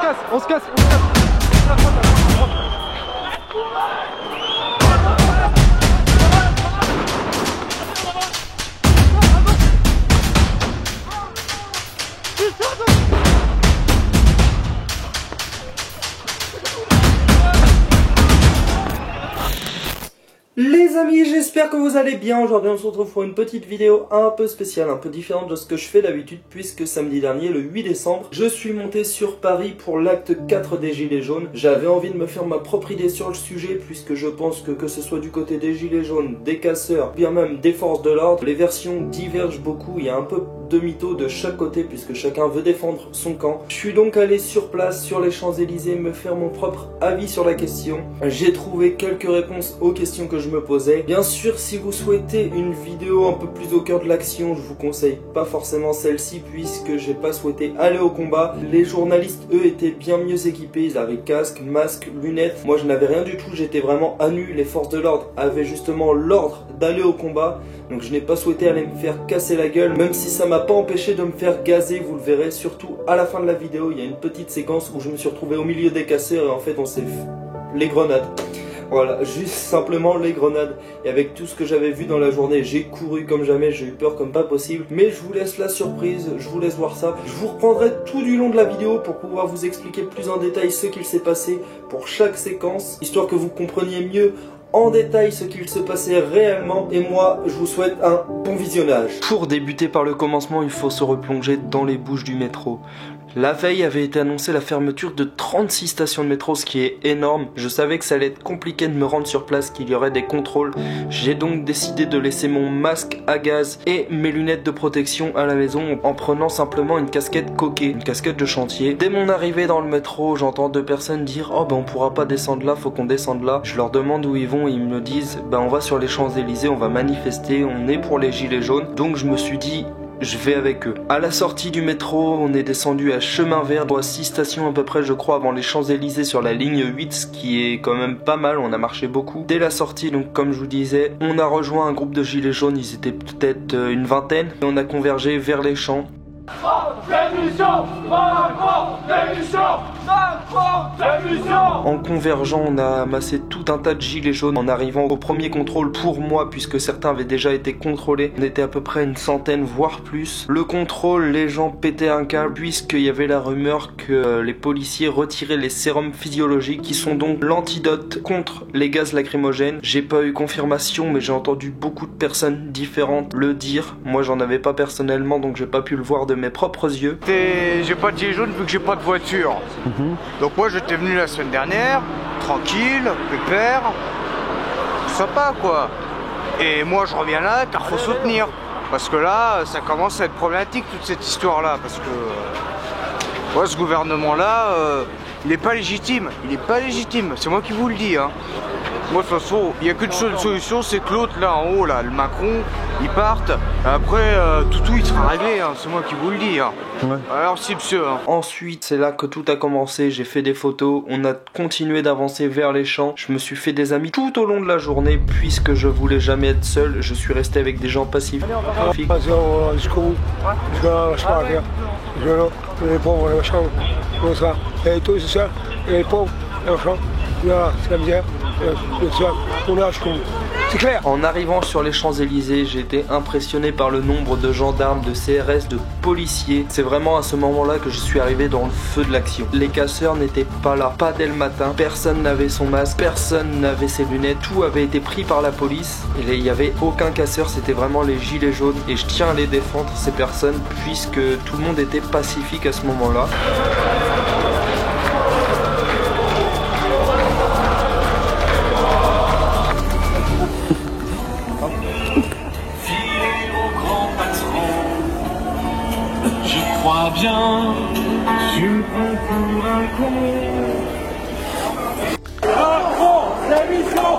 casse, on se casse, on se casse. Les amis, j'espère que vous allez bien. Aujourd'hui on se retrouve pour une petite vidéo un peu spéciale, un peu différente de ce que je fais d'habitude, puisque samedi dernier, le 8 décembre, je suis monté sur Paris pour l'acte 4 des Gilets jaunes. J'avais envie de me faire ma propre idée sur le sujet, puisque je pense que ce soit du côté des Gilets jaunes, des casseurs, bien même des forces de l'ordre, les versions divergent beaucoup, il y a un peu de mythos de chaque côté, puisque chacun veut défendre son camp. Je suis donc allé sur place, sur les Champs-Élysées, me faire mon propre avis sur la question. J'ai trouvé quelques réponses aux questions que je me posais. Bien sûr, si vous souhaitez une vidéo un peu plus au cœur de l'action, je vous conseille pas forcément celle-ci, puisque j'ai pas souhaité aller au combat. Les journalistes, eux, étaient bien mieux équipés, ils avaient casque, masque, lunettes. Moi, je n'avais rien du tout, j'étais vraiment à nu. Les forces de l'ordre avaient justement l'ordre d'aller au combat, donc je n'ai pas souhaité aller me faire casser la gueule, même si ça m'a pas empêché de me faire gazer. Vous le verrez surtout à la fin de la vidéo. Il y a une petite séquence où je me suis retrouvé au milieu des casseurs et en fait on s'est les grenades. Voilà, juste simplement les grenades. Et avec tout ce que j'avais vu dans la journée, j'ai couru comme jamais, j'ai eu peur comme pas possible. Mais je vous laisse la surprise, je vous laisse voir ça. Je vous reprendrai tout du long de la vidéo pour pouvoir vous expliquer plus en détail ce qu'il s'est passé pour chaque séquence, histoire que vous compreniez mieux en détail ce qu'il se passait réellement. Et moi, je vous souhaite un bon visionnage. Pour débuter par le commencement, il faut se replonger dans les bouches du métro. La veille avait été annoncée la fermeture de 36 stations de métro, ce qui est énorme. Je savais que ça allait être compliqué de me rendre sur place, qu'il y aurait des contrôles. J'ai donc décidé de laisser mon masque à gaz et mes lunettes de protection à la maison en prenant simplement une casquette coquée, une casquette de chantier. Dès mon arrivée dans le métro, j'entends deux personnes dire « Oh ben on pourra pas descendre là, faut qu'on descende là ». Je leur demande où ils vont et ils me disent « Ben on va sur les Champs-Élysées, on va manifester, on est pour les Gilets jaunes ». Donc je me suis dit « Je vais avec eux ». À la sortie du métro, on est descendu à chemin vert, 6 stations à peu près je crois avant les Champs-Élysées sur la ligne 8, ce qui est quand même pas mal, on a marché beaucoup. Dès la sortie, donc comme je vous disais, on a rejoint un groupe de gilets jaunes, ils étaient peut-être une vingtaine, et on a convergé vers les champs. En convergeant, on a amassé tout un tas de gilets jaunes. En arrivant au premier contrôle pour moi, puisque certains avaient déjà été contrôlés, on était à peu près une centaine, voire plus. Le contrôle, les gens pétaient un câble, puisqu'il y avait la rumeur que les policiers retiraient les sérums physiologiques, qui sont donc l'antidote contre les gaz lacrymogènes. J'ai pas eu confirmation, mais j'ai entendu beaucoup de personnes différentes le dire. Moi, j'en avais pas personnellement, donc j'ai pas pu le voir de mes propres yeux. J'ai pas de gilet jaune vu que j'ai pas de voiture. Donc moi j'étais venu la semaine dernière, tranquille, pépère, sympa quoi. Et moi je reviens là car faut soutenir. Parce que là ça commence à être problématique toute cette histoire là. Parce que ouais, ce gouvernement là, il est pas légitime. Il est pas légitime, c'est moi qui vous le dis hein. Moi de toute façon, il n'y a qu'une seule solution, c'est que l'autre là en haut, là, le Macron, il parte. Après, tout il sera réglé, hein, c'est moi qui vous le dis. Hein. Ouais. Alors si monsieur. Hein. Ensuite, c'est là que tout a commencé, j'ai fait des photos, on a continué d'avancer vers les champs. Je me suis fait des amis tout au long de la journée, puisque je voulais jamais être seul, je suis resté avec des gens passifs. Jusqu'au bout, les pauvres, les machins, comme ça. Et tout, c'est ça, et les pauvres, les machins, là, c'est la misère. C'est clair. En arrivant sur les Champs-Élysées, j'ai été impressionné par le nombre de gendarmes, de CRS, de policiers. C'est vraiment à ce moment-là que je suis arrivé dans le feu de l'action. Les casseurs n'étaient pas là, pas dès le matin. Personne n'avait son masque, personne n'avait ses lunettes. Tout avait été pris par la police. Et il n'y avait aucun casseur, c'était vraiment les gilets jaunes. Et je tiens à les défendre, ces personnes, puisque tout le monde était pacifique à ce moment-là. Bien, tu me prends pour un con. Macron, démission.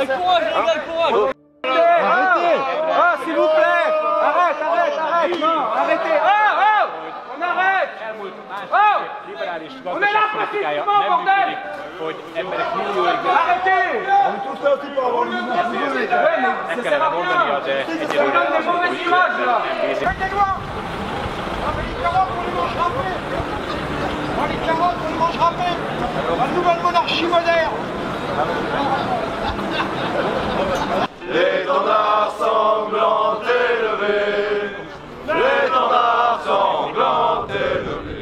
Courage. Arrêtez. Ah, s'il vous plaît. Arrête. Non, arrêtez. On arrête. liberális gazdaságpolitikája nem működik, hogy emberek millióig meg kellene mondania, de egyelőre azt mondta, hogy nem bízik. Dans les carottes, on ne mangera pas. La nouvelle monarchie moderne. L'étendard sanglant élevé, l'étendard sanglant élevé.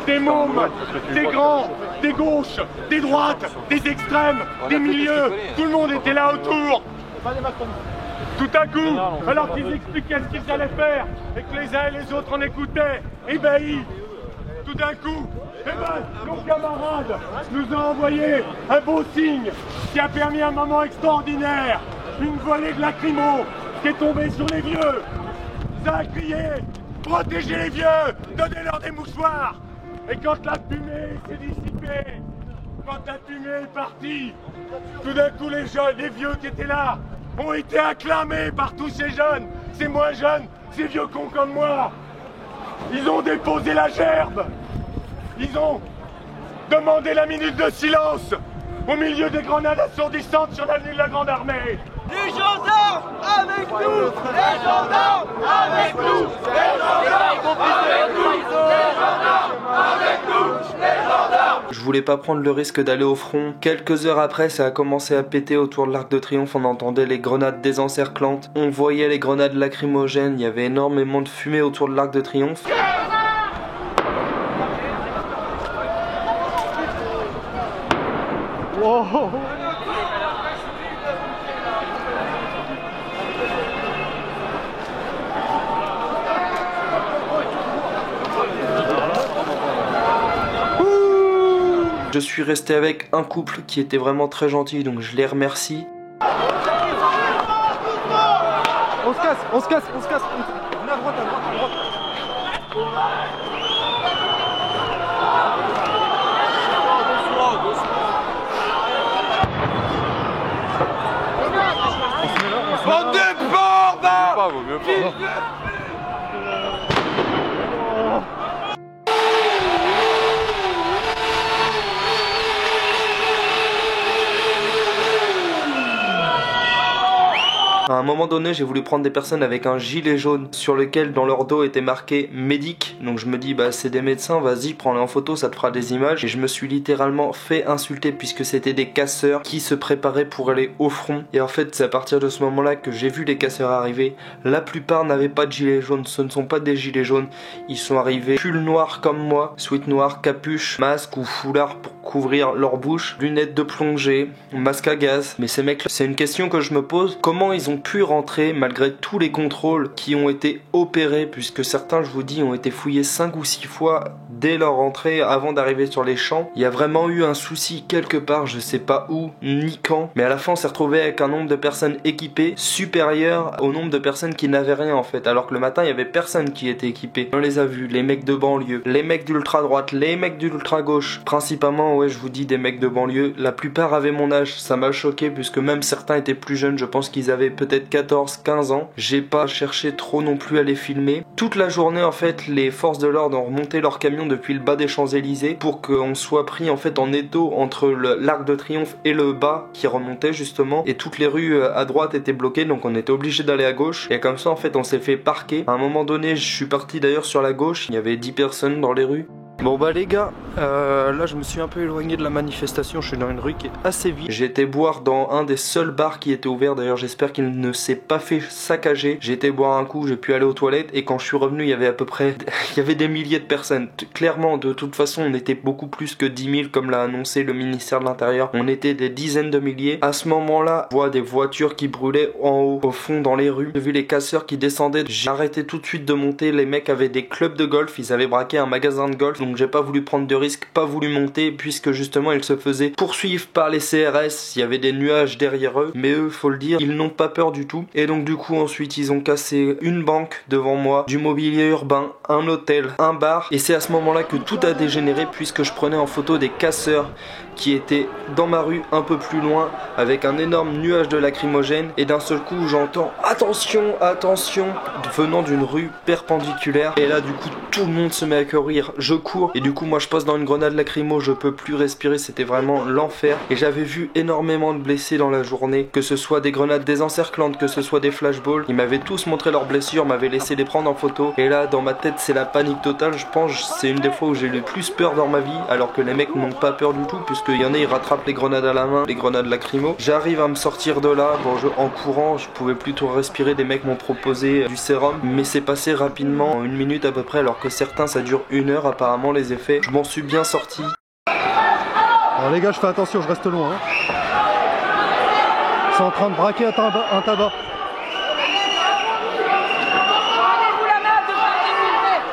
Des mômes, des grands, des gauches, des droites, des extrêmes, des milieux, tout le monde était là autour. Tout à coup, alors qu'ils expliquaient ce qu'ils allaient faire et que les uns et les autres en écoutaient, ébahis, tout d'un coup, eh ben, nos camarades nous ont envoyé un beau signe qui a permis un moment extraordinaire, une volée de lacrymo qui est tombée sur les vieux. Ça a crié, protégez les vieux, donnez-leur des mouchoirs. Et quand la fumée s'est dissipée, quand la fumée est partie, tout d'un coup les jeunes, les vieux qui étaient là, ont été acclamés par tous ces jeunes, ces moins jeunes, ces vieux cons comme moi. Ils ont déposé la gerbe. Ils ont demandé la minute de silence au milieu des grenades assourdissantes sur l'avenue de la Grande Armée. Les gendarmes avec nous. Les gendarmes avec nous. Les gendarmes avec nous. Les gendarmes avec nous. Les gendarmes. Je voulais pas prendre le risque d'aller au front. Quelques heures après, ça a commencé à péter autour de l'Arc de Triomphe. On entendait les grenades désencerclantes. On voyait les grenades lacrymogènes. Il y avait énormément de fumée autour de l'Arc de Triomphe. Wow. Je suis resté avec un couple qui était vraiment très gentil, donc je les remercie. On se casse, on se casse, on se casse. On est à droite, à droite, à droite. Bande de porcs, bah! Vaut mieux pas. À un moment donné, j'ai voulu prendre des personnes avec un gilet jaune sur lequel dans leur dos était marqué médic. Donc je me dis bah c'est des médecins, vas-y prends-les en photo, ça te fera des images. Et je me suis littéralement fait insulter puisque c'était des casseurs qui se préparaient pour aller au front. Et en fait c'est à partir de ce moment-là que j'ai vu les casseurs arriver. La plupart n'avaient pas de gilet jaune, ce ne sont pas des gilets jaunes. Ils sont arrivés pull noir comme moi, sweat noir, capuche, masque ou foulard pour couvrir leur bouche, lunettes de plongée, masque à gaz. Mais ces mecs, c'est une question que je me pose, comment ils ont pu rentrer malgré tous les contrôles qui ont été opérés, puisque certains, je vous dis, ont été fouillés 5 ou 6 fois dès leur entrée avant d'arriver sur les champs. Il y a vraiment eu un souci quelque part, je sais pas où ni quand, mais à la fin on s'est retrouvé avec un nombre de personnes équipées supérieur au nombre de personnes qui n'avaient rien en fait, alors que le matin il y avait personne qui était équipé. On les a vus, les mecs de banlieue, les mecs d'ultra droite, les mecs d'ultra gauche, principalement ouais je vous dis des mecs de banlieue. La plupart avaient mon âge, ça m'a choqué puisque même certains étaient plus jeunes, je pense qu'ils avaient peut-être 14-15 ans. J'ai pas cherché trop non plus à les filmer. Toute la journée en fait les forces de l'ordre ont remonté leur camion depuis le bas des Champs-Élysées pour qu'on soit pris en fait en étau entre l'Arc de Triomphe et le bas qui remontait justement, et toutes les rues à droite étaient bloquées, donc on était obligé d'aller à gauche, et comme ça en fait on s'est fait parquer. À un moment donné je suis parti d'ailleurs sur la gauche, il y avait 10 personnes dans les rues. Bon bah les gars, là je me suis un peu éloigné de la manifestation, je suis dans une rue qui est assez vide. J'ai été boire dans un des seuls bars qui était ouvert, d'ailleurs j'espère qu'il ne s'est pas fait saccager. J'ai été boire un coup, j'ai pu aller aux toilettes et quand je suis revenu il y avait à peu près, il y avait des milliers de personnes. Clairement de toute façon on était beaucoup plus que 10 000 comme l'a annoncé le ministère de l'Intérieur. On était des dizaines de milliers. À ce moment-là, je vois des voitures qui brûlaient en haut, au fond dans les rues. J'ai vu les casseurs qui descendaient, j'ai arrêté tout de suite de monter. Les mecs avaient des clubs de golf, ils avaient braqué un magasin de golf. Donc j'ai pas voulu prendre de risques, pas voulu monter puisque justement ils se faisaient poursuivre par les CRS, il y avait des nuages derrière eux, mais eux faut le dire, ils n'ont pas peur du tout. Et donc du coup ensuite ils ont cassé une banque devant moi, du mobilier urbain, un hôtel, un bar, et c'est à ce moment là que tout a dégénéré puisque je prenais en photo des casseurs qui étaient dans ma rue un peu plus loin avec un énorme nuage de lacrymogène et d'un seul coup j'entends attention, attention venant d'une rue perpendiculaire et là du coup tout le monde se met à courir, je cours et du coup moi je passe dans une grenade lacrymo, je peux plus respirer, c'était vraiment l'enfer et j'avais vu énormément de blessés dans la journée, que ce soit des grenades désencerclantes, que ce soit des flashballs, ils m'avaient tous montré leurs blessures, m'avaient laissé les prendre en photo et là dans ma tête c'est la panique totale, je pense c'est une des fois où j'ai le plus peur dans ma vie alors que les mecs n'ont pas peur du tout puisqu'il y en a ils rattrapent les grenades à la main, les grenades lacrymo. J'arrive à me sortir de là, bon en courant je pouvais plus tout respirer, des mecs m'ont proposé du sérum mais c'est passé rapidement en 1 minute à peu près alors que certains ça dure 1 heure apparemment les effets. Je m'en suis bien sorti. Alors les gars je fais attention, je reste loin hein. Ils sont en train de braquer un tabac.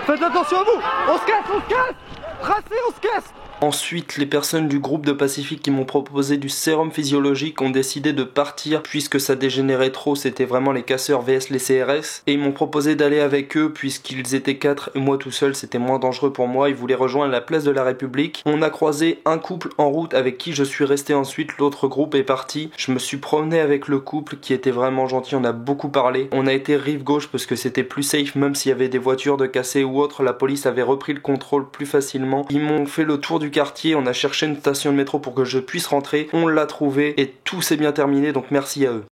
Faites attention à vous. On se casse. Tracez, on se casse. Ensuite, les personnes du groupe de Pacifique qui m'ont proposé du sérum physiologique ont décidé de partir puisque ça dégénérait trop, c'était vraiment les casseurs vs les CRS. Et ils m'ont proposé d'aller avec eux puisqu'ils étaient 4 et moi tout seul c'était moins dangereux pour moi, ils voulaient rejoindre la place de la République. On a croisé un couple en route avec qui je suis resté ensuite, l'autre groupe est parti. Je me suis promené avec le couple qui était vraiment gentil, on a beaucoup parlé. On a été rive gauche parce que c'était plus safe même s'il y avait des voitures de cassées ou autre, la police avait repris le contrôle plus facilement. Ils m'ont fait le tour du quartier, on a cherché une station de métro pour que je puisse rentrer, on l'a trouvé et tout s'est bien terminé donc merci à eux.